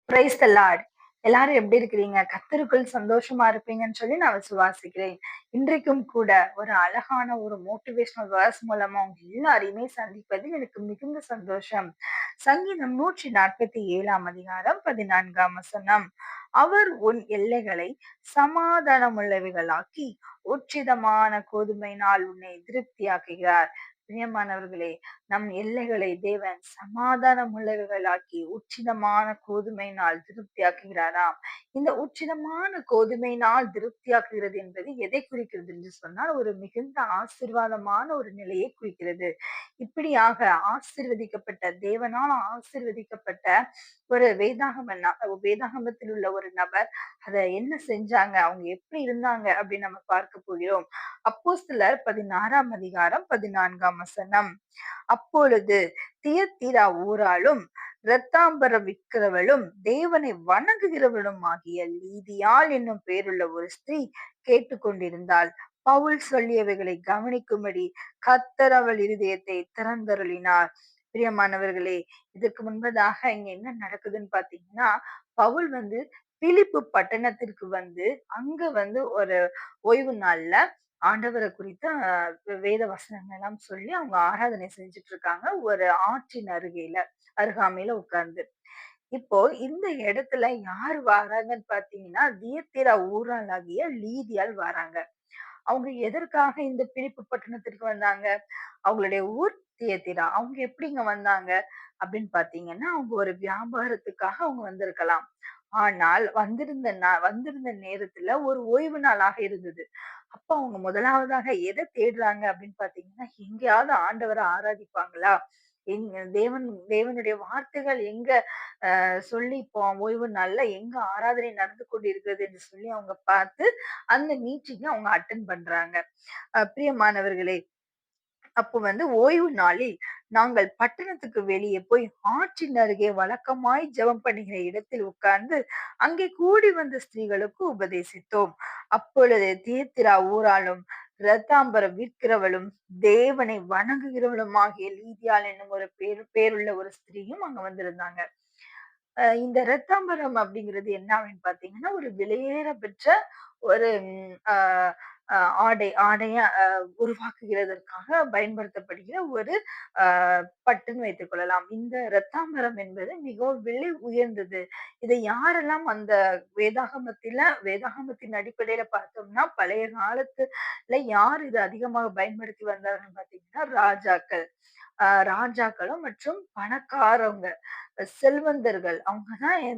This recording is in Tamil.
Praise the Lord. எல்லாரும் எப்படி இருக்கிறீங்க? கர்த்தருக்குள் சந்தோஷமா இருப்பீங்கன்னு சொல்லி நான் விசுவாசிக்கிறேன். இன்றைக்கும் கூட ஒரு அழகான ஒரு மோட்டிவேஷனல் வேர்ஸ் மூலமா உங்க எல்லாரையுமே சந்திப்பதில் எனக்கு மிகுந்த சந்தோஷம். சங்கீதம் 147 அதிகாரம் 14 வசனம். அவர் உன் எல்லைகளை சமாதானமுள்ளவைகளாக்கி உச்சிதமான கோதுமையினால் உன்னை திருப்தியாக்குகிறார். பிரியமானவர்களே, நம் எல்லைகளை தேவன் சமாதானம் உள்ளவைகளாக்கி உச்சிதமான கோதுமையினால் திருப்தியாக்குகிறாராம். இந்த உச்சிதமான கோதுமையினால் திருப்தியாக்குகிறது என்பது எதை குறிக்கிறது என்று சொன்னால், ஒரு மிகுந்த ஆசீர்வாதமான ஒரு நிலையை குறிக்கிறது. இப்படியாக ஆசீர்வதிக்கப்பட்ட தேவனால் ஆசீர்வதிக்கப்பட்ட ஒரு வேதாகமத்தில் உள்ள ஒரு நபர் அத என்ன செஞ்சாங்க, அவங்க எப்படி இருந்தாங்க அப்படின்னு நம்ம பார்க்க போகிறோம். அப்போஸ்தலர் 16 அதிகாரம் 14 வசனம். அப்பொழுது தியத்தீரா ஊராளும் இரத்தாம்பரம் விற்கிறவளும் தேவனை வணங்குகிறவளும் ஆகிய லீதியாள் என்னும் பேருள்ள ஒரு ஸ்திரீ கேட்டுக்கொண்டிருந்தாள். பவுல் சொல்லியவைகளை கவனிக்கும்படி கர்த்தர் அவள் இருதயத்தை திறந்தருளினார். பிரியமானவர்களே, இதற்கு முன்பதாக இங்க என்ன நடக்குதுன்னு பாத்தீங்கன்னா, பவுல் பிலிப்பு பட்டணத்திற்கு அங்க ஒரு ஓய்வு நாள்ல ஆண்டவரை குறித்த வேத வசனங்கள் எல்லாம் சொல்லி அவங்க ஆராதனை செஞ்சுட்டு இருக்காங்க, ஒரு ஆற்றின் அருகாமையில உட்கார்ந்து. இப்போ இந்த இடத்துல யார் வராங்கன்னு பாத்தீங்கன்னா, தியத்தீரா ஊராளாகிய லீதியால் வராங்க. அவங்க எதற்காக இந்த பிலிப்பு பட்டணத்திற்கு வந்தாங்க? அவங்களுடைய ஊர் தியத்தீரா. அவங்க எப்படி இங்க வந்தாங்க அப்படின்னு பாத்தீங்கன்னா, அவங்க ஒரு வியாபாரத்துக்காக அவங்க வந்திருக்கலாம். ஆனால் வந்திருந்த நேரத்துல ஒரு ஓய்வு நாளாக இருந்தது. அப்ப அவங்க முதலாவதாக எத தேடுறாங்க அப்படின்னு பாத்தீங்கன்னா, எங்கேயாவது ஆண்டவரை ஆராதிப்பாங்களா? எங்க தேவனுடைய வார்த்தைகள் எங்க சொல்லி இப்போ ஓய்வு நாள்ல எங்க ஆராதனை நடந்து கொண்டிருக்கிறது என்று சொல்லி அவங்க பார்த்து அந்த மீட்டிங்க அவங்க அட்டெண்ட் பண்றாங்க. பிரியமானவர்களே, அப்போ ஓய்வு நாளில் நாங்கள் பட்டணத்துக்கு வெளியே போய் ஆற்றின் அருகே வழக்கமாய் ஜெபம் பண்ணுகிற இடத்தில் உட்கார்ந்து அங்கே கூடி வந்த ஸ்திரீகளுக்கு உபதேசித்தோம். அப்பொழுது தீர்த்திரா ஊராளும் இரத்தாம்பரம் விற்கிறவளும் தேவனை வணங்குகிறவளும் ஆகிய லீதியாள் என்னும் ஒரு பேருள்ள ஒரு ஸ்திரீயும் அங்க வந்திருந்தாங்க. இந்த இரத்தாம்பரம் அப்படிங்கிறது என்ன அப்படின்னு பாத்தீங்கன்னா, ஒரு விலையேற பெற்ற ஒரு ஆஹ் ஆடையா உருவாக்குகிறதற்காக பயன்படுத்தப்படுகிற ஒரு பட்டுன்னு வைத்துக் கொள்ளலாம். இந்த இரத்தாம்பரம் என்பது மிகவும் விலை உயர்ந்தது. இதை யாரெல்லாம் அந்த வேதாகமத்தின் அடிப்படையில பார்த்தோம்னா, பழைய காலத்துல யார் இதை அதிகமாக பயன்படுத்தி வந்தார்கள் பாத்தீங்கன்னா, ராஜாக்களும் மற்றும் பணக்காரவங்க, செல்வந்தர்கள், அவங்கதான் இந்த